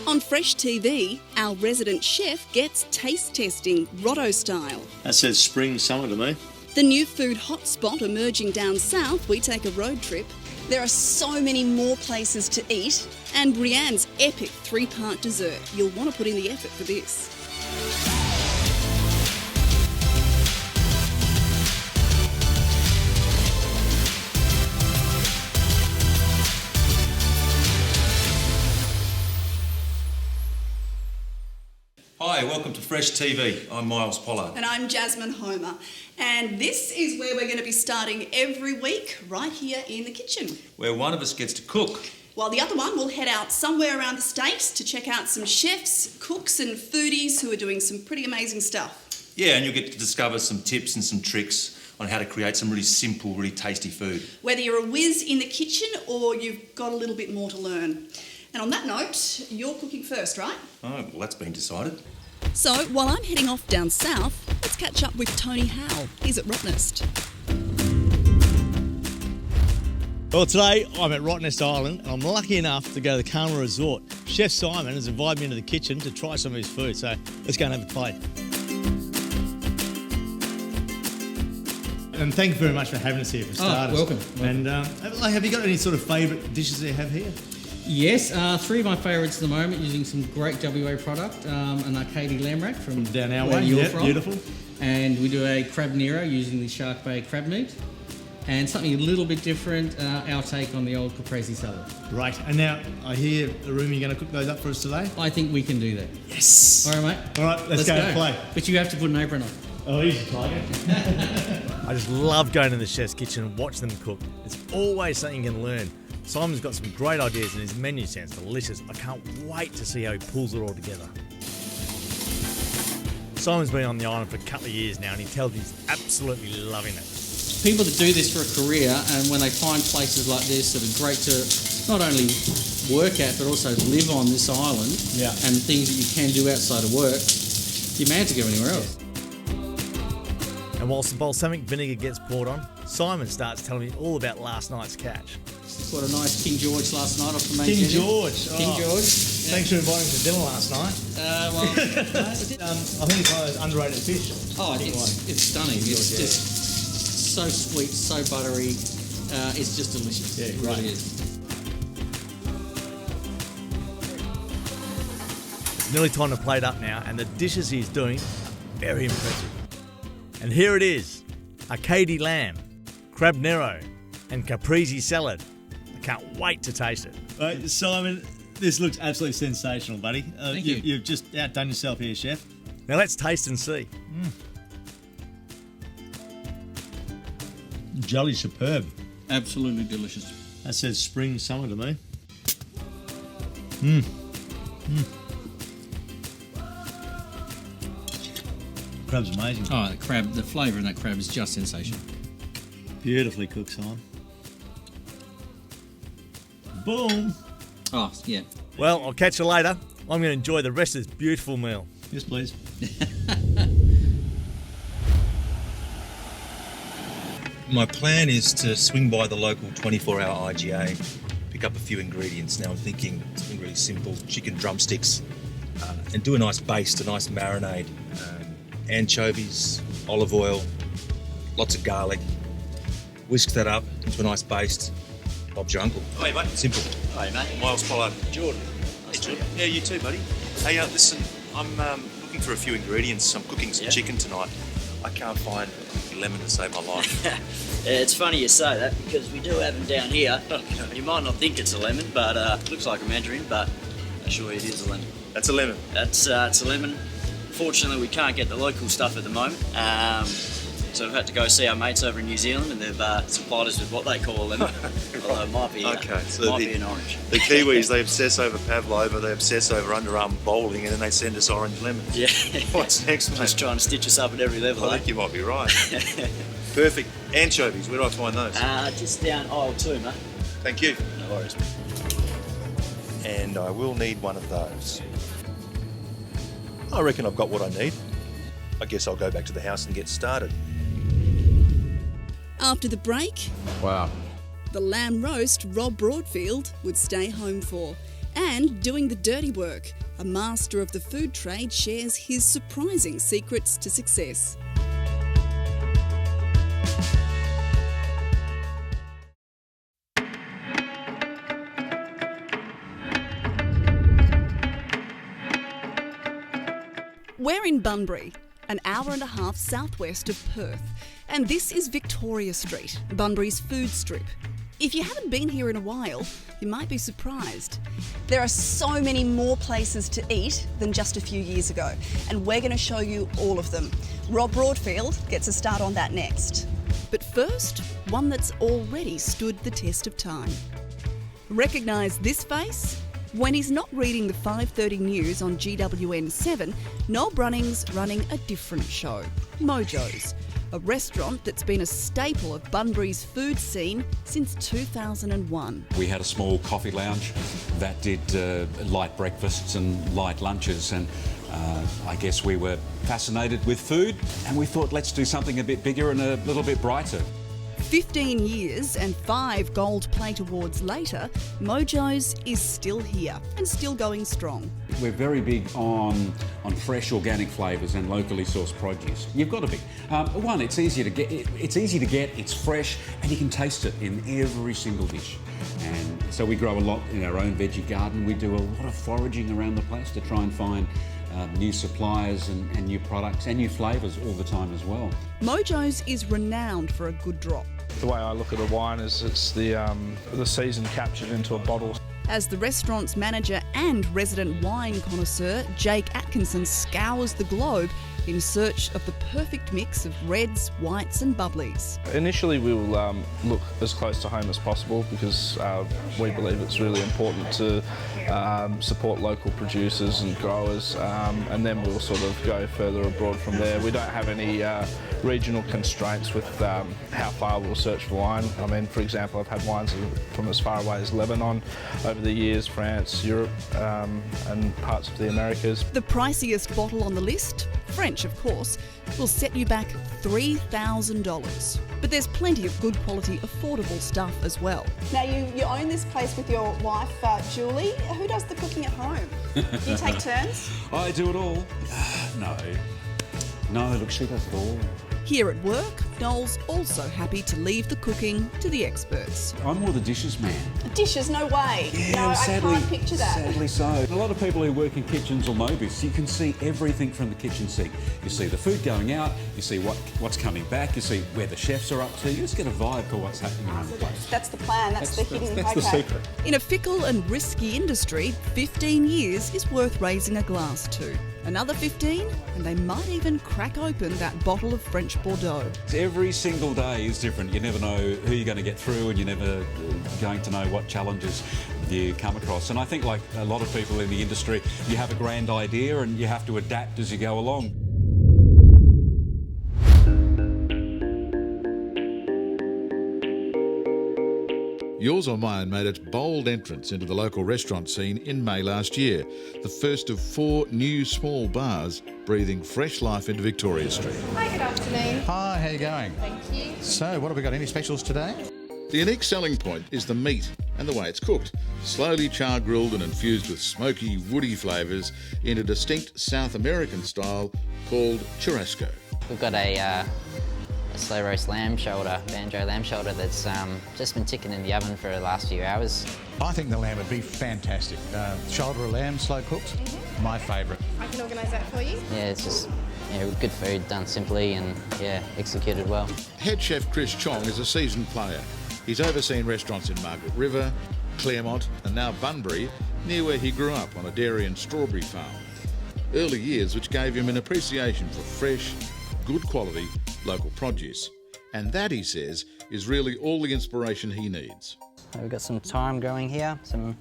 On Fresh TV, our resident chef gets taste testing, Rotto style. That says spring summer to me. The new food hotspot emerging down south, we take a road trip. There are so many more places to eat. And Brianne's epic 3-part dessert. You'll want to put in the effort for this. Hi, welcome to Fresh TV. I'm Miles Pollard. And I'm Jasmine Homer. And this is where we're going to be starting every week, right here in the kitchen. Where one of us gets to cook. While the other one will head out somewhere around the state to check out some chefs, cooks and foodies who are doing some pretty amazing stuff. Yeah, and you'll get to discover some tips and some tricks on how to create some really simple, really tasty food. Whether you're a whiz in the kitchen or you've got a little bit more to learn. And on that note, you're cooking first, right? Oh, well, that's been decided. So, while I'm heading off down south, let's catch up with Tony Howell. He's at Rottnest. Well, today I'm at Rottnest Island and I'm lucky enough to go to the Karma Resort. Chef Simon has invited me into the kitchen to try some of his food, so let's go and have a plate. And thank you very much for having us here for starters. Welcome. And have you got any sort of favourite dishes you have here? Yes, 3 of my favourites at the moment, using some great WA product, an Arcady lamb rack from down our where way. you're Yep, from. beautiful. And we do a crab nero using the Shark Bay crab meat. And something a little bit different, our take on the old caprese salad. Great. And now I hear, Arumi, you're going to cook those up for us today? I think we can do that. Yes. All right, mate? All right, let's go and play. But you have to put an apron on. Oh, he's a tiger. I just love going to the chef's kitchen and watching them cook. It's always something you can learn. Simon's got some great ideas and his menu sounds delicious. I can't wait to see how he pulls it all together. Simon's been on the island for a couple of years now and he tells me he's absolutely loving it. People that do this for a career, and when they find places like this that are great to not only work at but also live on this island, and things that you can do outside of work, you're mad to go anywhere else. And whilst the balsamic vinegar gets poured on, Simon starts telling me all about last night's catch. Got a nice King George last night off the main King menu. George. King George. Thanks for inviting me to dinner last night. I think it's one of those underrated fish. Oh, it's stunning. It's just so sweet, so buttery. It's just delicious. Yeah, it really is. It's nearly time to plate up now, and the dishes he's doing are very impressive. And here it is: Arcady lamb, crab nero, and caprese salad. I can't wait to taste it. Simon, this looks absolutely sensational, buddy. Thank you. You've just outdone yourself here, chef. Now let's taste and see. Jolly superb. Absolutely delicious. That says spring summer to me. Crab's amazing. Oh, the flavour in that crab is just sensational. Beautifully cooked, Simon. Boom. Oh, yeah. Well, I'll catch you later. I'm going to enjoy the rest of this beautiful meal. Yes, please. My plan is to swing by the local 24-hour IGA, pick up a few ingredients. Now I'm thinking something really simple: chicken drumsticks, and do a nice baste, a nice marinade. Anchovies, olive oil, lots of garlic. Whisk that up into a nice baste. Bob's your uncle. Hey, mate. Simple. Hey, mate. Miles Pollard. Jordan. Hey, Jordan. Yeah, you too, buddy. Hey, listen, I'm looking for a few ingredients. I'm cooking some chicken tonight. I can't find lemon to save my life. It's funny you say that because we do have them down here. You might not think it's a lemon, but looks like a mandarin, but I assure you it is a lemon. That's a lemon. It's a lemon. Fortunately, we can't get the local stuff at the moment. So we've had to go see our mates over in New Zealand, and they've supplied us with what they call a lemon. Although it might be, be an orange. The Kiwis, they obsess over pavlova, they obsess over underarm bowling, and then they send us orange lemons. Yeah. What's next, mate? Just trying to stitch us up at every level. I think you might be right. Perfect. Anchovies, where do I find those? Just down aisle 2, mate. Thank you. No worries. And I will need one of those. I reckon I've got what I need. I guess I'll go back to the house and get started. After the break, Wow. the lamb roast Rob Broadfield would stay home for. and doing the dirty work. A master of the food trade shares his surprising secrets to success. We're in Bunbury, an hour and a half southwest of Perth, and this is Victoria Street, Bunbury's food strip. If you haven't been here in a while, you might be surprised. There are so many more places to eat than just a few years ago, and we're going to show you all of them. Rob Broadfield gets a start on that next. But first, one that's already stood the test of time. Recognise this face? When he's not reading the 5:30 news on GWN7, Noel Brunning's running a different show, Mojo's, a restaurant that's been a staple of Bunbury's food scene since 2001. We had a small coffee lounge that did light breakfasts and light lunches, and I guess we were fascinated with food, and we thought, let's do something a bit bigger and a little bit brighter. 15 years and 5 Gold Plate Awards later, Mojo's is still here and still going strong. We're very big on fresh organic flavours and locally sourced produce. You've got to be. One, it's easy to get, it's fresh, and you can taste it in every single dish. And so we grow a lot in our own veggie garden. We do a lot of foraging around the place to try and find new suppliers and new products and new flavours all the time as well. Mojo's is renowned for a good drop. The way I look at a wine is it's the season captured into a bottle. As the restaurant's manager and resident wine connoisseur, Jake Atkinson scours the globe in search of the perfect mix of reds, whites and bubblies. Initially we will look as close to home as possible because we believe it's really important to support local producers and growers, and then we'll sort of go further abroad from there. We don't have any regional constraints with how far we'll search for wine. I mean, for example, I've had wines from as far away as Lebanon over the years, France, Europe and parts of the Americas. The priciest bottle on the list, French of course, will set you back $3,000. But there's plenty of good quality, affordable stuff as well. Now you own this place with your wife, Julie. Who does the cooking at home? Do you take turns? I do it all. No, look, she does it all. Here at work, Noel's also happy to leave the cooking to the experts. I'm more the dishes man. Dishes, no way. No, sadly, I can't picture that. Sadly so. A lot of people who work in kitchens will know this. You can see everything from the kitchen sink. You see the food going out, you see what's coming back, you see where the chefs are up to. You just get a vibe for what's happening around the place. That's the plan, that's the hidden... That's the secret. In a fickle and risky industry, 15 years is worth raising a glass to. Another 15 and they might even crack open that bottle of French Bordeaux. Every single day is different. You never know who you're going to get through, and you're never going to know what challenges you come across. And I think, like a lot of people in the industry, you have a grand idea and you have to adapt as you go along. Yours or Mine made its bold entrance into the local restaurant scene in May last year, the first of 4 new small bars breathing fresh life into Victoria Street. Hi, good afternoon. Hi, how you going? Thank you. So, what have we got? Any specials today? The unique selling point is the meat and the way it's cooked, slowly char-grilled and infused with smoky, woody flavours in a distinct South American style called churrasco. We've got a slow roast lamb shoulder, banjo lamb shoulder that's just been ticking in the oven for the last few hours. I think the lamb would be fantastic. Shoulder of lamb, slow cooked, my favourite. I can organise that for you. Yeah, it's just good food done simply and executed well. Head chef Chris Chong is a seasoned player. He's overseen restaurants in Margaret River, Claremont and now Bunbury, near where he grew up on a dairy and strawberry farm. Early years which gave him an appreciation for fresh, good quality local produce. And that, he says, is really all the inspiration he needs. We've got some thyme growing here, some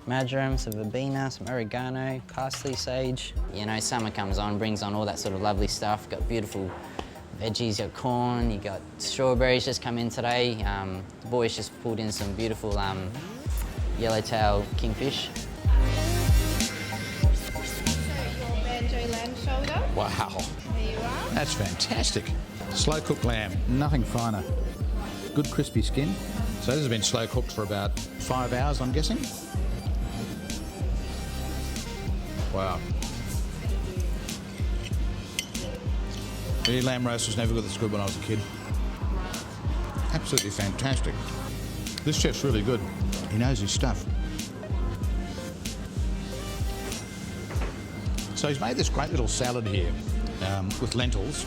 marjoram, some verbena, some oregano, parsley, sage. You know, summer comes on, brings on all that sort of lovely stuff. Got beautiful veggies, you got corn, you got strawberries just come in today. The boys just pulled in some beautiful yellowtail kingfish. Your banjo lamb shoulder. Wow. There you are. That's fantastic. Slow cooked lamb, nothing finer. Good crispy skin. So this has been slow cooked for about 5 hours, I'm guessing. Wow. The lamb roast was never as good when I was a kid. Absolutely fantastic. This chef's really good. He knows his stuff. So he's made this great little salad here with lentils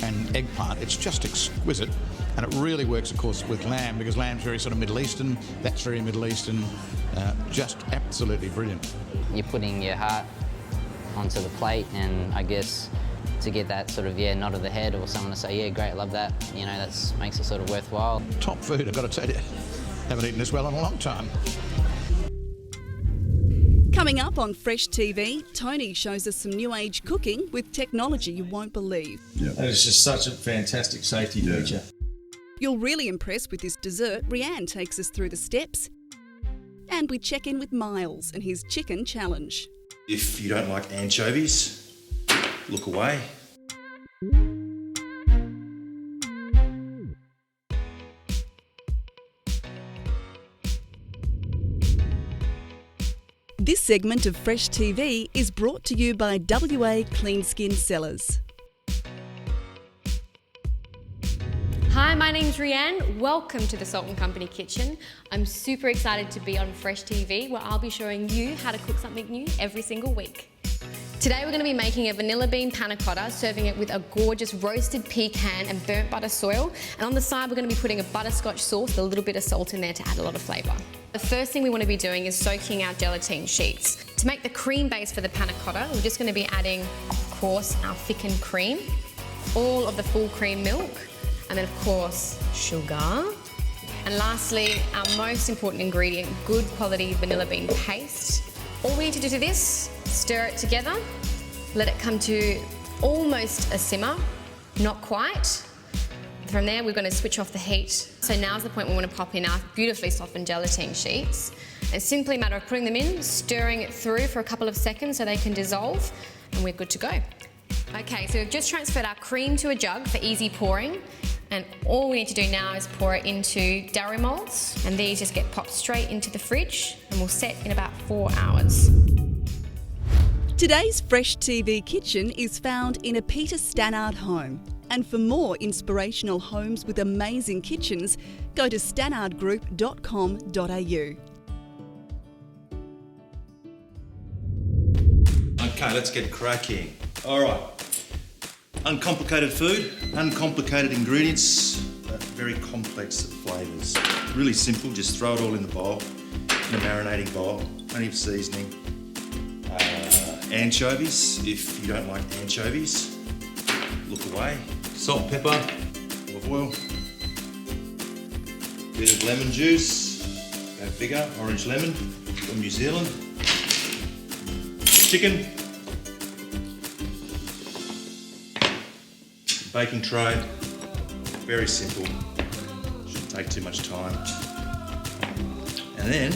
and eggplant. It's just exquisite. And it really works, of course, with lamb, because lamb's very sort of Middle Eastern. That's very Middle Eastern. Just absolutely brilliant. You're putting your heart onto the plate, and I guess to get that sort of, nod of the head, or someone to say, yeah, great, love that, that makes it sort of worthwhile. Top food, I've got to tell you. Haven't eaten this well in a long time. Coming up on Fresh TV, Tony shows us some new age cooking with technology you won't believe. That is just such a fantastic safety feature. You'll really impress with this dessert. Rianne takes us through the steps. And we check in with Miles and his chicken challenge. If you don't like anchovies, look away. This segment of Fresh TV is brought to you by WA Clean Skin Sellers. Hi, my name's Rianne. Welcome to the Salt and Company Kitchen. I'm super excited to be on Fresh TV, where I'll be showing you how to cook something new every single week. Today we're going to be making a vanilla bean panna cotta, serving it with a gorgeous roasted pecan and burnt butter soil. And on the side we're going to be putting a butterscotch sauce with a little bit of salt in there to add a lot of flavour. The first thing we want to be doing is soaking our gelatine sheets. To make the cream base for the panna cotta, we're just going to be adding, of course, our thickened cream, all of the full cream milk, and then of course sugar, and lastly our most important ingredient, good quality vanilla bean paste. All we need to do to this, stir it together, let it come to almost a simmer, not quite. From there we're going to switch off the heat. So now's the point we want to pop in our beautifully softened gelatine sheets. It's simply a matter of putting them in, stirring it through for a couple of seconds so they can dissolve, and we're good to go. Okay, so we've just transferred our cream to a jug for easy pouring, and all we need to do now is pour it into dairy moulds, and these just get popped straight into the fridge and will set in about 4 hours. Today's Fresh TV Kitchen is found in a Peter Stannard home. And for more inspirational homes with amazing kitchens, go to stannardgroup.com.au. Okay, let's get cracking. All right. Uncomplicated food, uncomplicated ingredients, but very complex flavours. Really simple, just throw it all in the bowl, in a marinating bowl, plenty of seasoning. Anchovies, if you don't like anchovies, look away. Salt, pepper, olive oil, bit of lemon juice, go bigger, orange lemon from New Zealand. Chicken, baking tray, very simple, shouldn't take too much time. And then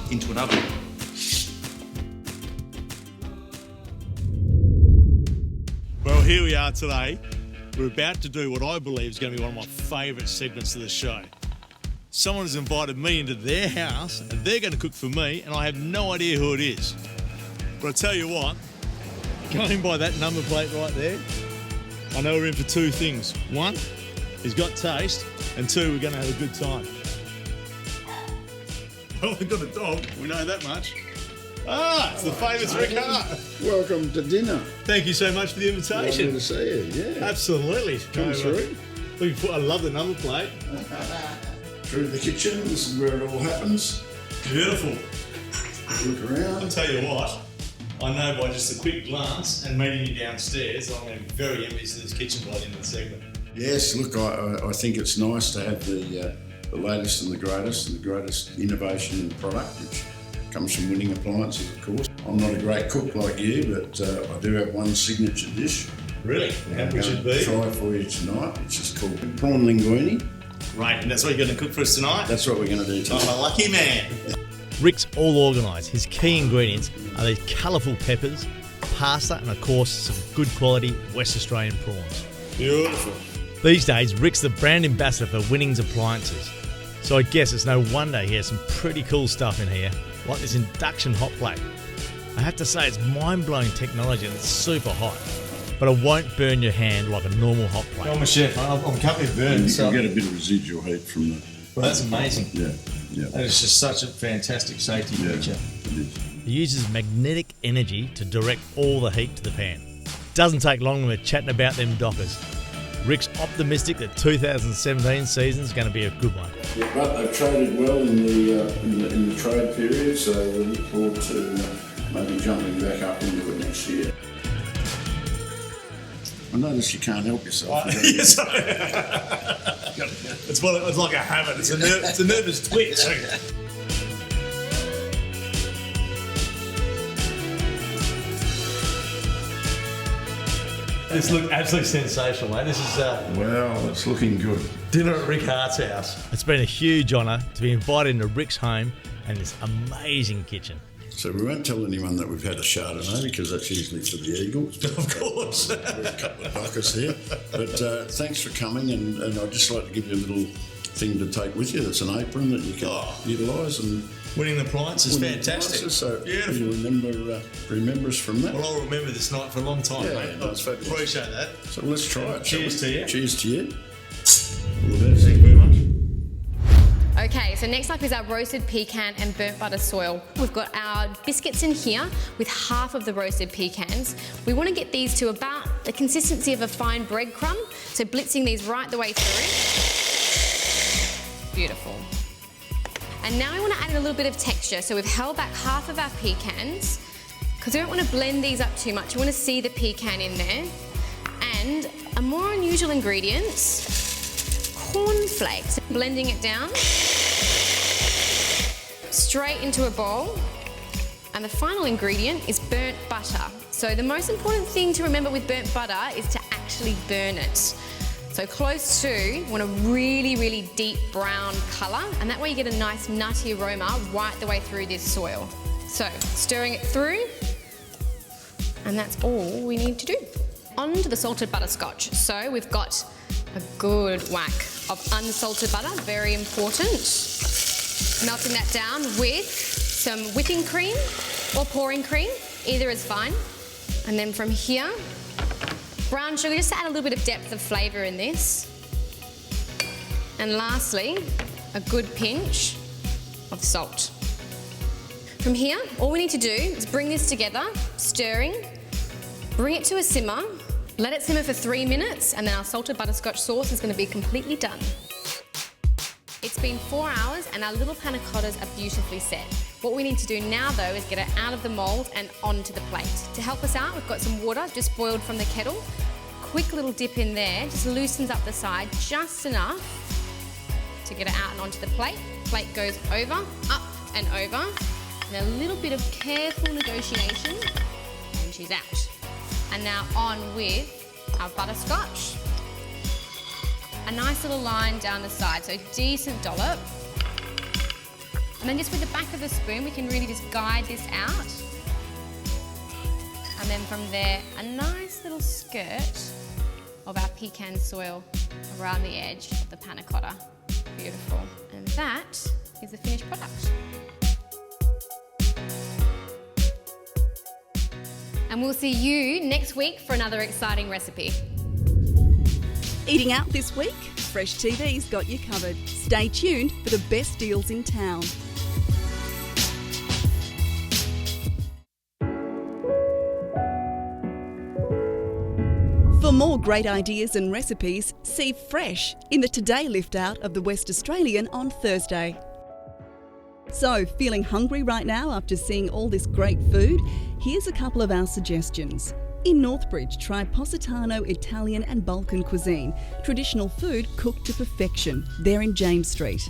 into an oven. Well, here we are today. We're about to do what I believe is going to be one of my favourite segments of the show. Someone has invited me into their house and they're going to cook for me, and I have no idea who it is. But I tell you what, going by that number plate right there, I know we're in for two things. One, he's got taste, and two, we're going to have a good time. Well, we've got a dog, we know that much. It's the famous Rick Hart. Welcome to dinner. Thank you so much for the invitation. Lovely to see you, yeah. Absolutely. Come through. I love the number plate. Through the kitchen, this is where it all happens. Beautiful. Look around. I'll tell you what, I know by just a quick glance and meeting you downstairs, I'm going to be very envious of this kitchen by the end of the segment. Yes, look, I think it's nice to have the latest and the greatest innovation in the product, which comes from Winning Appliances, of course. I'm not a great cook like you, but I do have one signature dish. Really? How would it be? Try for you tonight, which is called prawn linguine. Right, and that's what you're going to cook for us tonight? That's what we're going to do tonight. I'm a lucky man. Rick's all organised. His key ingredients are these colourful peppers, pasta, and of course some good quality West Australian prawns. Beautiful. These days, Rick's the brand ambassador for Winnings Appliances. So I guess it's no wonder he has some pretty cool stuff in here, like this induction hot plate. I have to say it's mind-blowing technology and it's super hot, but it won't burn your hand like a normal hot plate. I'm a chef. I'm covered in burn. And you So can get a bit of residual heat from the... well, that's amazing. Yeah. And it's just such a fantastic safety feature. It is. It uses magnetic energy to direct all the heat to the pan. Doesn't take long when we're chatting about them Dockers. Rick's optimistic that 2017 season's going to be a good one. Yeah, but they've traded well in the trade period, so we look forward to maybe jumping back up into it next year. I notice you can't help yourself. Yes. It's like a habit. It's a nervous twitch. This looked absolutely sensational, mate. This is Well, it's looking good. dinner at Rick Hart's house. It's been a huge honour to be invited into Rick's home and this amazing kitchen. So we won't tell anyone that we've had a Chardonnay because that's usually for the Eagles. Of course. We've a couple of buckets here. But thanks for coming, and I'd just like to give you a little thing to take with you. That's an apron that you can utilise. And winning the prize is fantastic. Prizes, so beautiful. You remember us from that. Well, I'll remember this night for a long time, mate. No, it's fabulous. Appreciate that. So let's try it. Cheers to you. Cheers to you. All the best. Thank you very much. Okay, so next up is our roasted pecan and burnt butter soil. We've got our biscuits in here with half of the roasted pecans. We want to get these to about the consistency of a fine breadcrumb, so blitzing these right the way through. Beautiful. And now we want to add in a little bit of texture. So we've held back half of our pecans because we don't want to blend these up too much. We want to see the pecan in there. And a more unusual ingredient, cornflakes. Blending it down straight into a bowl. And the final ingredient is burnt butter. So the most important thing to remember with burnt butter is to actually burn it. So close to, you want a really, really deep brown colour, and that way you get a nice nutty aroma right the way through this soil. So stirring it through, and that's all we need to do. On to the salted butterscotch. So we've got a good whack of unsalted butter, very important. Melting that down with some whipping cream or pouring cream, either is fine. And then from here, brown sugar, just to add a little bit of depth of flavour in this. And lastly, a good pinch of salt. From here, all we need to do is bring this together, stirring, bring it to a simmer, let it simmer for 3 minutes, and then our salted butterscotch sauce is going to be completely done. It's been 4 hours and our little panna cottas are beautifully set. What we need to do now though is get it out of the mould and onto the plate. To help us out, we've got some water just boiled from the kettle. Quick little dip in there, just loosens up the side just enough to get it out and onto the plate. Plate goes over, up and over. And a little bit of careful negotiation and she's out. And now on with our butterscotch. A nice little line down the side, so decent dollop. And then just with the back of the spoon, we can really just guide this out. And then from there, a nice little skirt of our pecan soil around the edge of the panna cotta. Beautiful. And that is the finished product. And we'll see you next week for another exciting recipe. Eating out this week? Fresh TV's got you covered. Stay tuned for the best deals in town. For more great ideas and recipes, see Fresh in the Today Lift Out of the West Australian on Thursday. So, feeling hungry right now after seeing all this great food? Here's a couple of our suggestions. In Northbridge, try Positano Italian and Balkan cuisine, traditional food cooked to perfection. They're in James Street.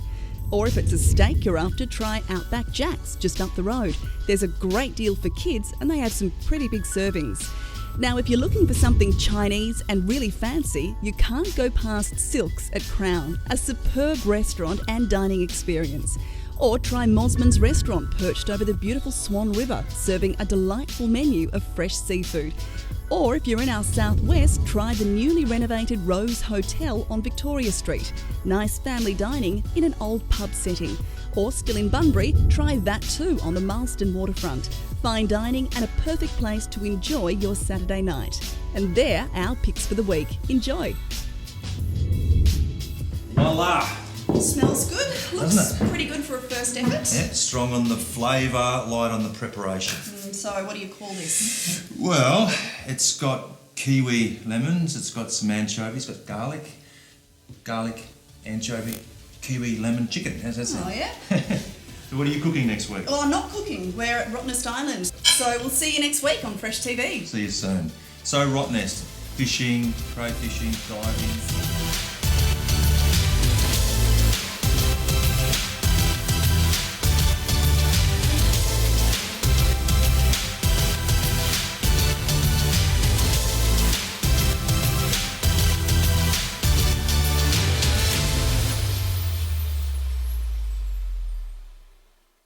Or if it's a steak you're after, try Outback Jack's just up the road. There's a great deal for kids and they have some pretty big servings. Now, if you're looking for something Chinese and really fancy, you can't go past Silks at Crown, a superb restaurant and dining experience. Or try Mosman's Restaurant, perched over the beautiful Swan River, serving a delightful menu of fresh seafood. Or if you're in our southwest, try the newly renovated Rose Hotel on Victoria Street. Nice family dining in an old pub setting. Or still in Bunbury, try that too on the Marsden waterfront. fine dining and a perfect place to enjoy your Saturday night. And they're our picks for the week. Enjoy. Voila! Smells good. Looks Doesn't it? pretty good for a first effort. Yeah, strong on the flavour, light on the preparation. So what do you call this? Well, it's got kiwi lemons, it's got some anchovies, it's got garlic, anchovy, kiwi lemon chicken. How's that sound? Oh, yeah? So what are you cooking next week? Well, I'm not cooking. We're at Rottnest Island. So we'll see you next week on Fresh TV. See you soon. So Rottnest, fishing, crayfishing, diving.